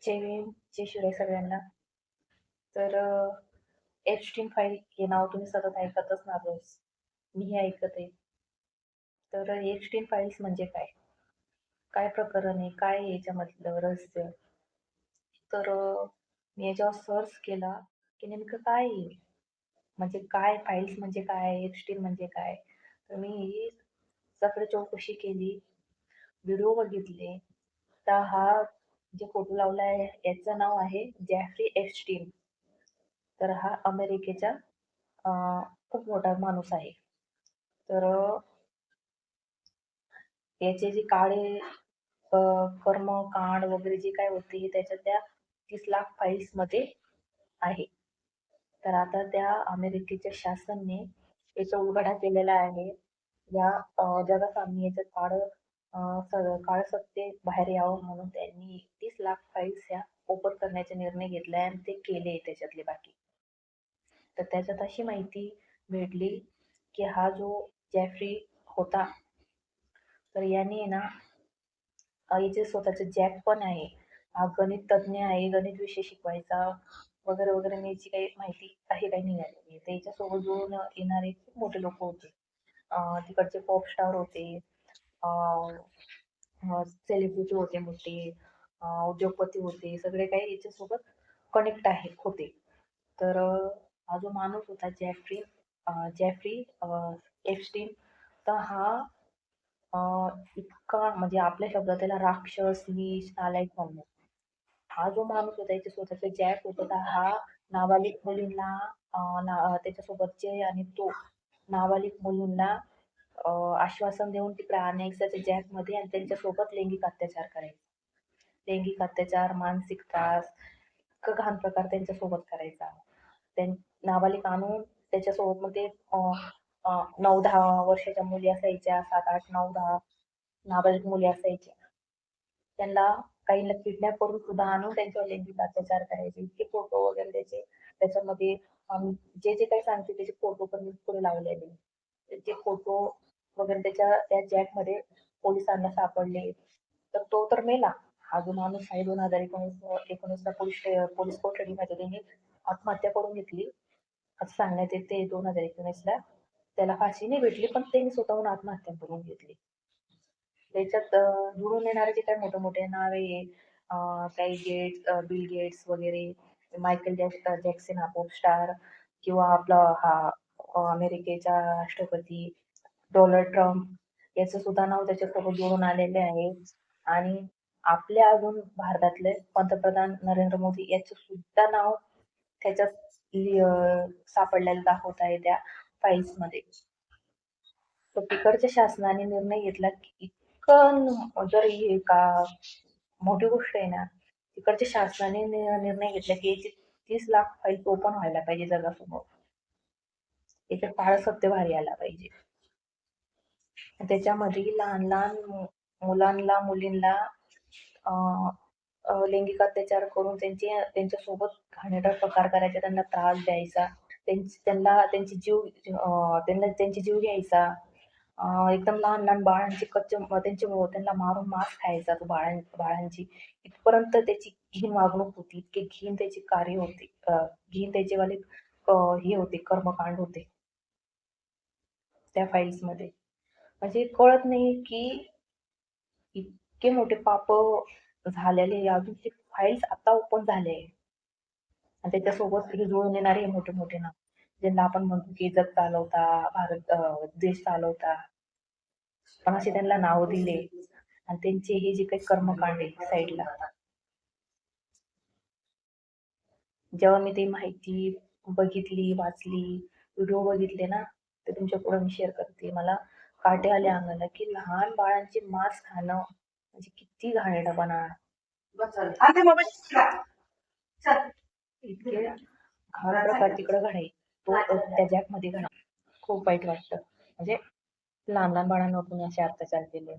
जय भीम, जय शिवराय सगळ्यांना. तर Epstein file हे नाव तुम्ही सतत ऐकतच असणार रोज. मीही ऐकत आहे. तर एप्स्टीन फाईल्स म्हणजे काय? काय प्रकरण आहे? काय आहे याच्यामधलं रहस्य? तर मी याच्यावर सर्च केला की नेमकं काय आहे? म्हणजे काय फाईल्स म्हणजे काय? एप्स्टीन म्हणजे काय? तर मी सगळं चौकशी केली, व्हिडिओ बघितले. तर हा जे फोटो लावलाय याचं नाव आहे जेफ्री एप्स्टीन. तर हा अमेरिकेचा खूप मोठा माणूस आहे. तर याचे जे काळे कर्मकांड वगैरे जे काय होते हे त्याच्या त्या 30 लाख फाईल्समध्ये आहे. तर आता त्या अमेरिकेच्या शासनाने याचा उलगडा केलेला आहे. या जगासामने याचं काळं सत्य बाहेर यावं म्हणून त्यांनी 30 लाख फाईल्स ह्या ओपन करण्याचा निर्णय घेतलाय आणि ते केले त्याच्यातले बाकी. तर त्याच्यात अशी माहिती भेटली की हा जो जेफ्री होता, तर याने ना याचे स्वतःचे जॅक पण आहे. हा गणित तज्ञ आहे, गणित विषय शिकवायचा वगैरे वगैरे मी याची काही माहिती काही निघालेली आहे. तर याच्यासोबत जुळून येणारे खूप मोठे लोक होते. तिकडचे पॉप स्टार होते, सेलिब्रिटी होते मोठे, उद्योगपती होते, सगळे काही याच्यासोबत कनेक्ट होते. तर हा जो माणूस होता जेफ्री एप्स्टीन, तर हा इतका म्हणजे आपल्या शब्दात त्याला राक्षस, नीच, नालायक म्हणतात. हा जो माणूस होता याच्या स्वतःचे जॅक होता, तर हा नाबालिक मुलींना त्याच्यासोबतचे आणि तो नाबालिक मुलींना आश्वासन देऊन तिकडे आणायचं त्या जॅकमध्ये आणि त्यांच्यासोबत लैंगिक अत्याचार करायचा. लैंगिक अत्याचार, मानसिक त्रास, इतकं घाण प्रकार त्यांच्यासोबत करायचा. त्यां नाबालिक आणून त्याच्यासोबत मग ते 9-10 वर्षाच्या मुली असायच्या, 7-8-9-10 नाबालिक मुली असायच्या. त्यांना काहींना किडनॅप करून सुद्धा आणून त्यांच्यावर लैंगिक अत्याचार करायचे. इतके फोटो वगैरे त्याचे त्याच्यामध्ये जे जे काही सांगते त्याचे फोटो पण मी पुढे लावलेले. त्याचे फोटो वगैरे त्या जॅकमध्ये पोलिसांना सापडले. तर तो तर मेला. हा जो माणूस आहे 2019ला पोलीस कोठडीमध्ये त्यांनी आत्महत्या करून घेतली असं सांगण्यात येते. 2019ला त्याला फाशी नाही भेटली, पण त्यांनी स्वतःहून आत्महत्या करून घेतली. त्याच्यात जुळून येणारे जे काही मोठे मोठे नावे काही बिल गेट्स वगैरे, मायकेल जॅक्सन हा पॉप स्टार, किंवा आपला हा अमेरिकेचा राष्ट्रपती डोनाल्ड ट्रम्प याचं सुद्धा नाव त्याच्यासोबत जोडून आलेले आहे. आणि आपल्या अजून भारतातले पंतप्रधान नरेंद्र मोदी याचं सुद्धा नाव त्याच्यात सापडलेलं दाखवत आहे त्या फाईल्स मध्ये. तर तिकडच्या शासनाने निर्णय घेतला की इतकं जर हे का मोठी गोष्ट आहे ना, तिकडच्या शासनाने निर्णय घेतला की याची 30 लाख फाईल ओपन व्हायला पाहिजे जगासमोर. याच्यात काळं सत्य बाहेर यायला पाहिजे. त्याच्यामध्ये लहान लहान मुलांना मुलींना लैंगिक अत्याचार करून त्यांच्यासोबत घाणेरडा प्रकार करायचा, त्यांना त्रास द्यायचा, त्यांना त्यांचे जीव घ्यायचा. एकदम लहान लहान बाळांची त्यांना मारून मांस खायचा तो बाळांची. इथपर्यंत त्याची घीण वागणूक होती, इतके घीण त्याची कार्य होते, घीण त्याचेवाले हे होते, कर्मकांड होते त्या फाईल्स मध्ये. म्हणजे कळत नाही की इतके मोठे पाप झालेले अजून ते फाईल्स आता ओपन झाले. आणि त्याच्यासोबत हे जुळून येणारे मोठे मोठे नाव, ज्यांना आपण म्हणतो की जग चालवता, देश चालवता, पण असे त्यांना नाव दिले. आणि त्यांचे हे जे काही कर्मकांड आहे साईडला, जेव्हा मी ती माहिती बघितली, वाचली, व्हिडिओ बघितले ना, ते तुमच्या पुढे मी शेअर करते. मला काटे आले अंगाला की लहान बाळांचे मांस खाणं म्हणजे किती घाणेरडापणा. इतके घाण प्रकार तिकडे घडाय तो त्या जॅकमध्ये घडा. खूप वाईट वाटतं. म्हणजे लहान लहान बाळांवर पण असे अत्याचार केले.